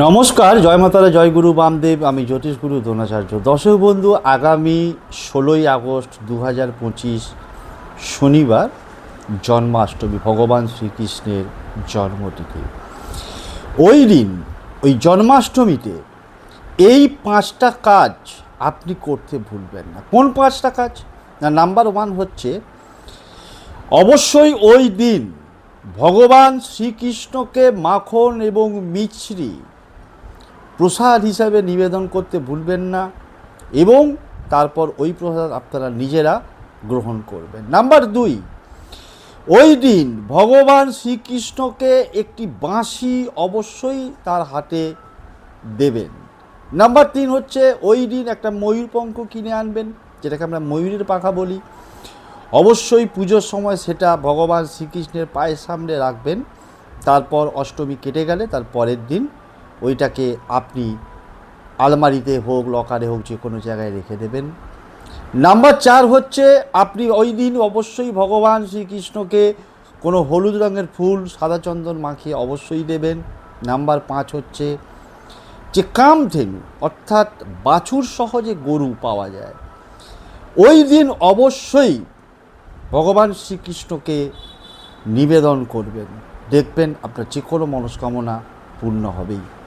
নমস্কার, জয় মাতারা, জয় গুরু বামদেব। আমি জ্যোতিষ গুরু দ্রোণাচার্য। দর্শক বন্ধু, আগামী 16ই আগস্ট 2025 শনিবার জন্মাষ্টমী, ভগবান শ্রীকৃষ্ণের জন্মতিথি। ওই দিন, ওই জন্মাষ্টমীতে এই 5টা কাজ আপনি করতে ভুলবেন না। কোন 5টা কাজ? না, নাম্বার 1 হচ্ছে অবশ্যই ওই দিন ভগবান শ্রীকৃষ্ণকে মাখন এবং মিছরি প্রসাদ হিসাবে নিবেদন করতে ভুলবেন না, এবং তারপর ওই প্রসাদ আপনারা নিজেরা গ্রহণ করবেন। নাম্বার 2, ওই দিন ভগবান শ্রীকৃষ্ণকে একটি বাঁশি অবশ্যই তার হাতে দেবেন। নাম্বার 3 হচ্ছে ওই দিন একটা ময়ূরপঙ্খ কিনে আনবেন, যেটাকে আমরা ময়ূরের পাখা বলি। অবশ্যই পুজোর সময় সেটা ভগবান শ্রীকৃষ্ণের পায়ের সামনে রাখবেন। তারপর অষ্টমী কেটে গেলে তার পরের দিন ওইটাকে আপনি আলমারিতে হোক, লকারে হোক, যে কোনো জায়গায় রেখে দেবেন। নাম্বার 4 হচ্ছে আপনি ওই দিন অবশ্যই ভগবান শ্রীকৃষ্ণকে কোনো হলুদ রঙের ফুল, সাদা চন্দন মাখিয়ে অবশ্যই দেবেন। নাম্বার 5 হচ্ছে যে কামধেনু, অর্থাৎ বাছুর সহ যে গরু পাওয়া যায়, ওই দিন অবশ্যই ভগবান শ্রীকৃষ্ণকে নিবেদন করবেন। দেখবেন আপনার যে কোনো মনস্কামনা পূর্ণ হবেই।